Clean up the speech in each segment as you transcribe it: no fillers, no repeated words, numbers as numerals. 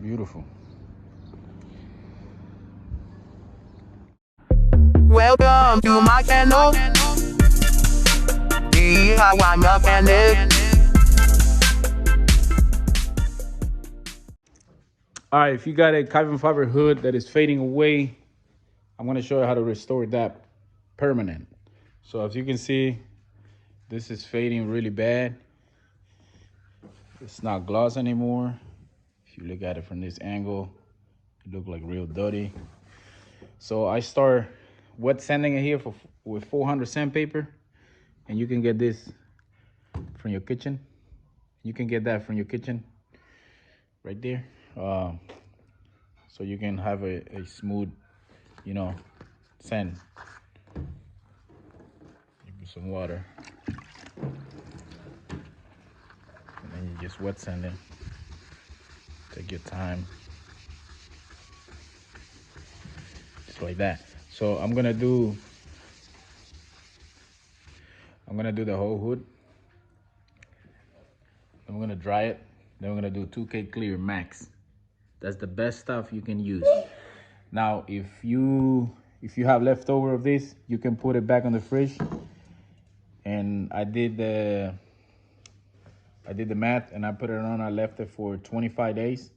Beautiful. Welcome to my channel. DIY mechanic. All right, if you got a carbon fiber hood that is fading away, I'm gonna show you how to restore that permanent. So as you can see, this is fading really bad. It's not gloss anymore. If you look at it from this angle, it looks like real dirty. So I start wet sanding it here with 400 sandpaper, and you can get this from your kitchen. You can get that from your kitchen right there. So you can have a smooth, sand. You put some water, and then you just wet sand it. Take your time, just like that. So I'm gonna do the whole hood. I'm gonna dry it. Then we're gonna do 2K clear max. That's the best stuff you can use. Now, if you have leftover of this, you can put it back on the fridge. And I did the math, and I put it on. I left it for 25 days,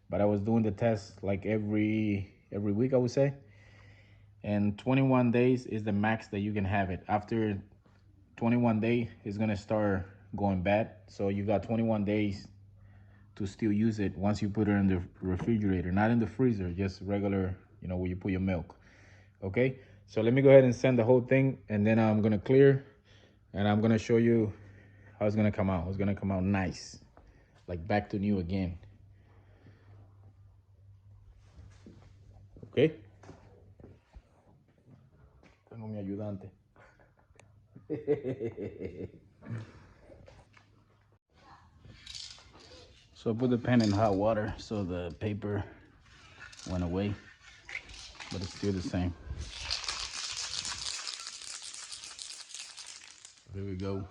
but I was doing the test like every week, I would say. And 21 days is the max that you can have it. After 21 days, it's gonna start going bad. So you got 21 days to still use it once you put it in the refrigerator, not in the freezer, just regular, where you put your milk. Okay, so let me go ahead and send the whole thing, and then I'm gonna clear, and I'm gonna show you how it's gonna come out. It's gonna come out nice, like back to new again. Okay. Tengo mi ayudante. So I put the pan in hot water so the paper went away, but it's still the same. Here we go.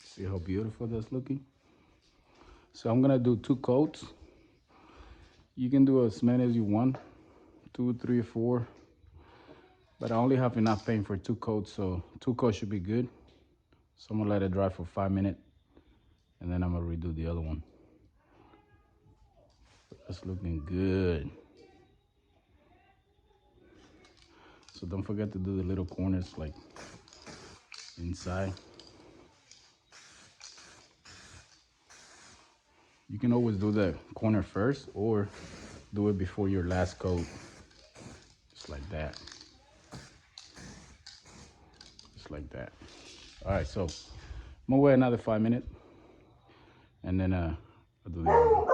See how beautiful that's looking? So I'm gonna do 2 coats. You can do as many as you want, 2, 3, 4. But I only have enough paint for 2 coats, so 2 coats should be good. So I'm gonna let it dry for 5 minutes, and then I'm gonna redo the other one. That's looking good. So don't forget to do the little corners like inside. You can always do the corner first or do it before your last coat. Just like that. Just like that. All right, so I'm gonna wait another 5 minutes, and then I'll do the other one.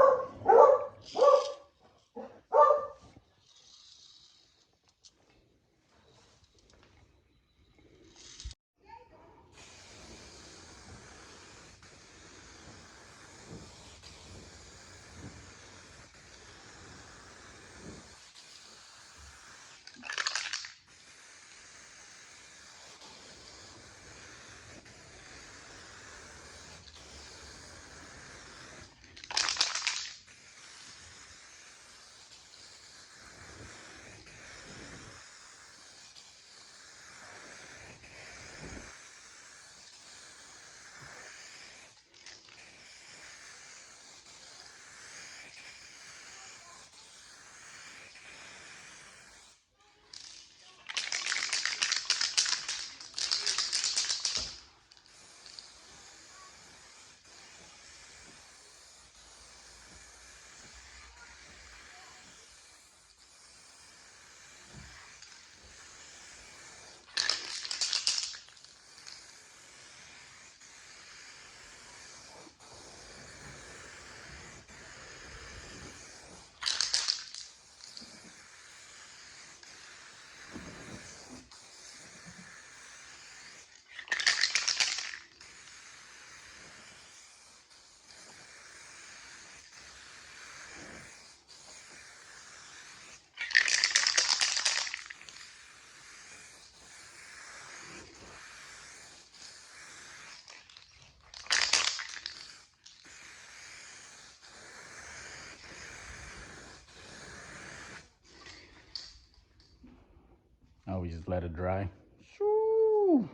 Now we just let it dry. Shoo.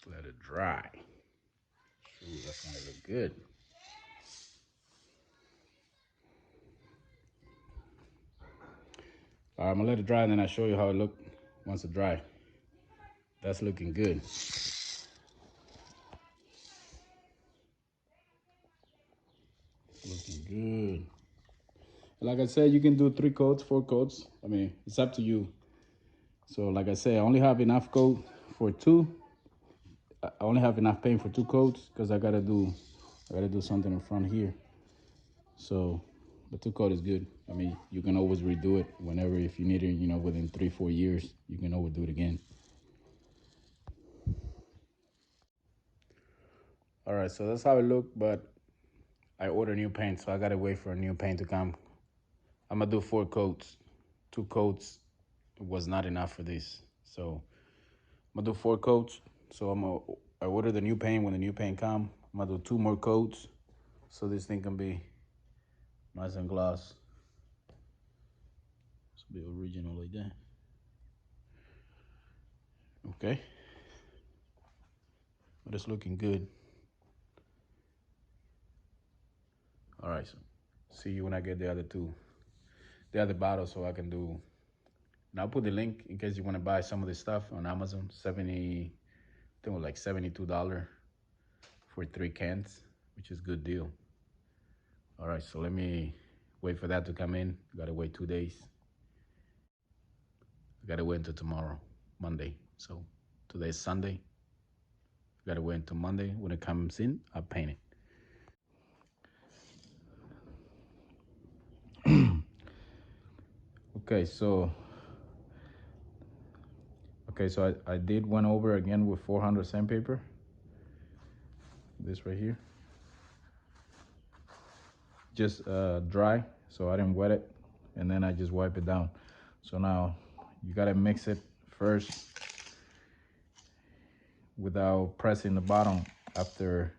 Let it dry. Shoo, that's gonna look good. All right, I'm gonna let it dry and then I'll show you how it look once it dry. That's looking good. Looking good. Like I said, you can do 3 coats, 4 coats. I mean, it's up to you. So like I said, I only have enough coat for 2. I only have enough paint for 2 coats because I gotta do something in front here. So the 2 coat is good. I mean, you can always redo it whenever, if you need it, you know, within 3-4 years, you can always do it again. All right, so that's how it looked, but I ordered new paint, so I gotta wait for a new paint to come. I'm gonna do 4 coats. 2 coats was not enough for this, so I'm gonna do 4 coats. So I order the new paint. When the new paint come, I'm gonna do 2 more coats, so this thing can be nice and gloss. It's be original like that. Okay, but it's looking good. All right, so see you when I get the other bottles, so I can do. And I'll put the link in case you want to buy some of this stuff on Amazon. I think it was like $72 for 3 cans, which is a good deal. All right, so let me wait for that to come in. Gotta wait 2 days. I gotta wait until tomorrow, Monday. So today's Sunday. Gotta wait until Monday. When it comes in, I'll paint it. Okay, so I did one over again with 400 sandpaper. This right here. Just dry, so I didn't wet it, and then I just wipe it down. So now you gotta mix it first without pressing the bottom. After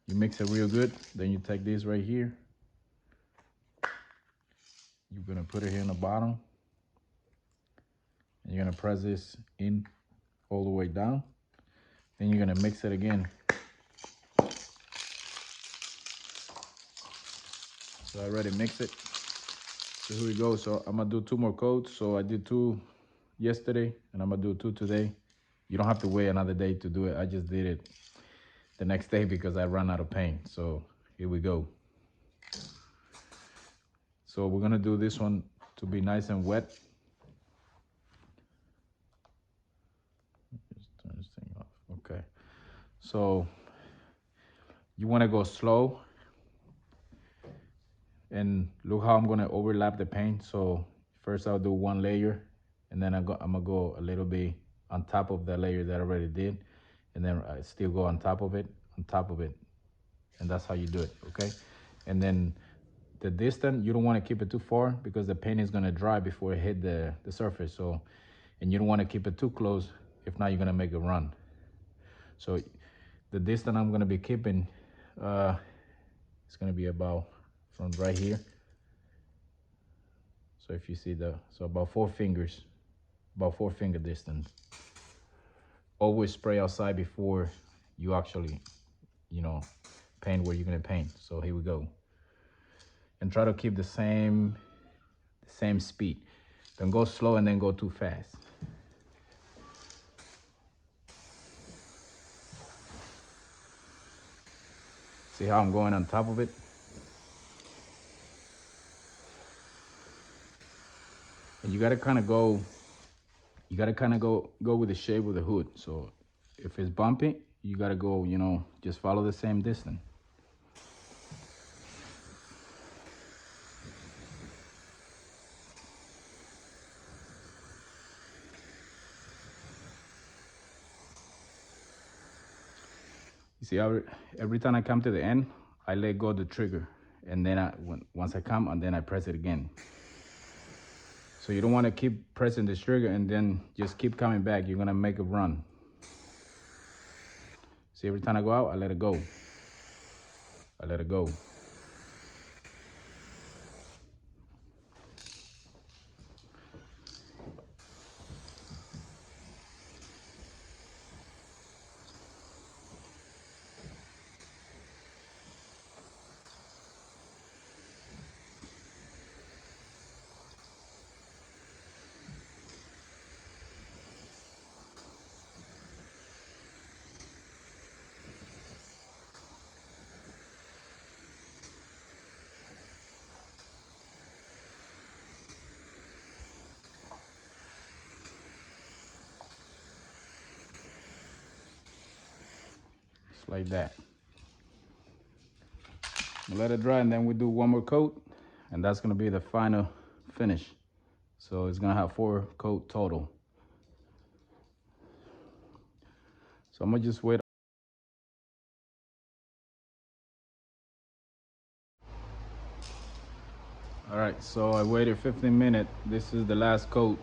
you mix it real good, then you take this right here. You're gonna put it here in the bottom, and you're gonna press this in all the way down. Then you're gonna mix it again. So I already mixed it. So here we go. So I'm gonna do 2 more coats. So I did 2 yesterday, and I'm gonna do 2 today. You don't have to wait another day to do it. I just did it the next day because I ran out of paint. So here we go. So we're gonna do this one to be nice and wet. Just turn this thing off. Okay. So you wanna go slow, and look how I'm gonna overlap the paint. So first I'll do 1 layer, and then I'm gonna go a little bit on top of the layer that I already did, and then I still go on top of it, and that's how you do it, okay? And then the distance, you don't want to keep it too far because the paint is going to dry before it hit the surface. So, and you don't want to keep it too close, if not you're going to make it run. So the distance I'm going to be keeping, it's going to be about from right here. So if you see so about 4 fingers, about 4 finger distance. Always spray outside before you actually, paint where you're going to paint. So here we go. And try to keep the same speed. Don't go slow and then go too fast. See how I'm going on top of it? And you gotta kind of go with the shape of the hood. So if it's bumpy, you gotta go, just follow the same distance. You see, every time I come to the end, I let go of the trigger, and then once I come, and then I press it again. So you don't want to keep pressing the trigger and then just keep coming back. You're gonna make it run. See, every time I go out, I let it go. I let it go. like that. We'll let it dry, and then we do one more coat, and that's gonna be the final finish. So it's gonna have 4 coat total. So I'm gonna just wait. All right, so I waited 15 minutes. This is the last coat.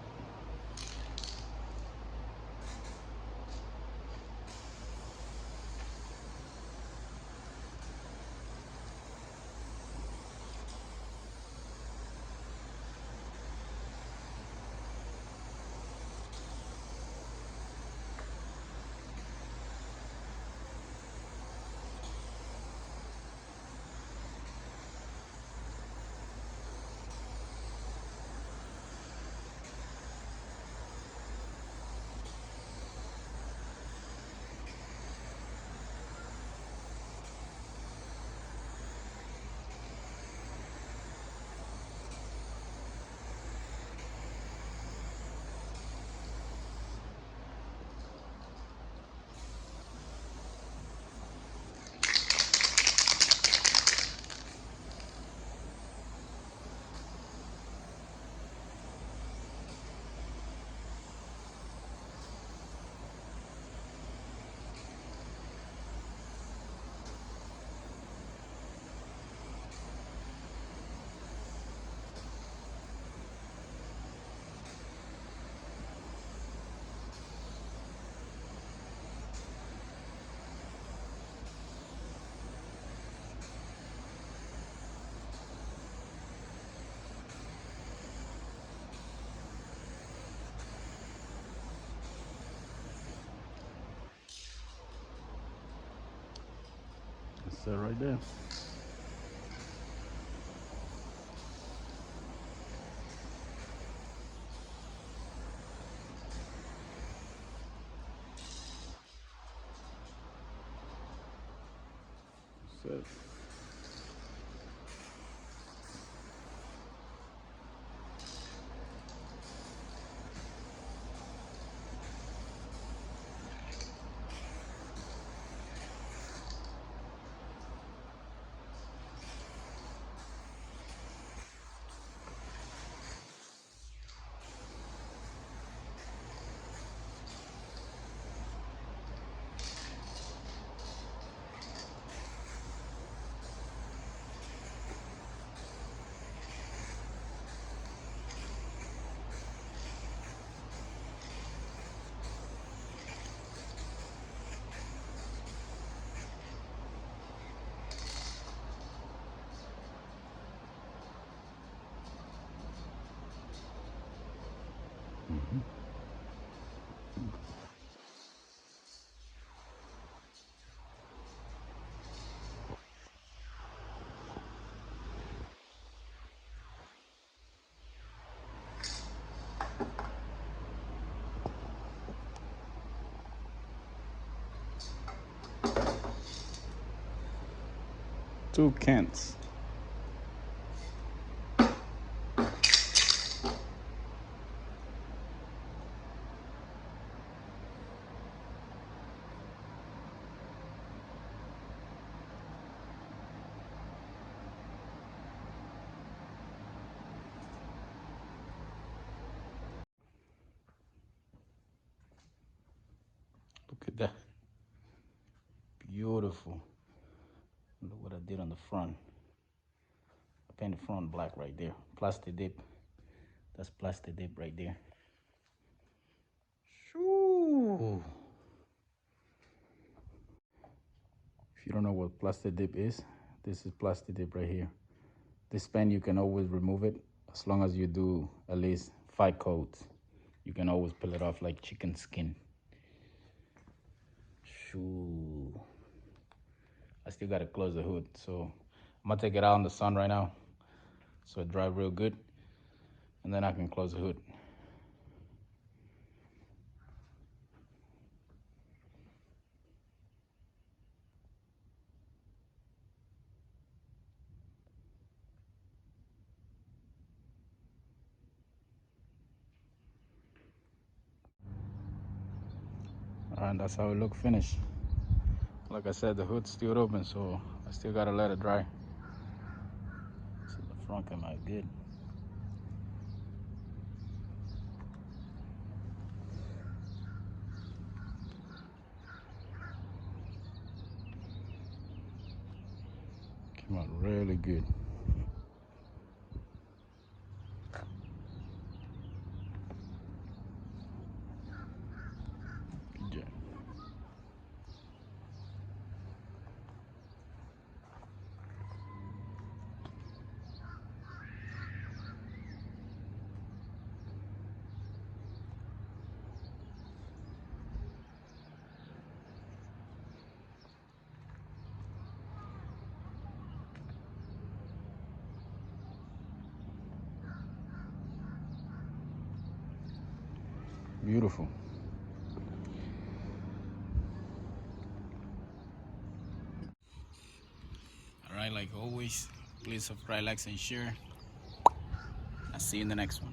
That's it right there. That's it. Two cans. Look at that. Beautiful. Look what I did on the front. I painted the front black right there. Plastic dip. That's plastic dip right there. Shoo. If you don't know what plastic dip is, this is plastic dip right here. This pen, you can always remove it as long as you do at least 5 coats. You can always peel it off like chicken skin. Shoo. I still gotta close the hood, so I'm gonna take it out in the sun right now so it dry real good, and then I can close the hood. All right, that's how it look finished. Like I said, the hood's still open, so I still gotta let it dry. So the front came out good. Came out really good. Good job. Beautiful. All right, like always, please subscribe, like, and share. I'll see you in the next one.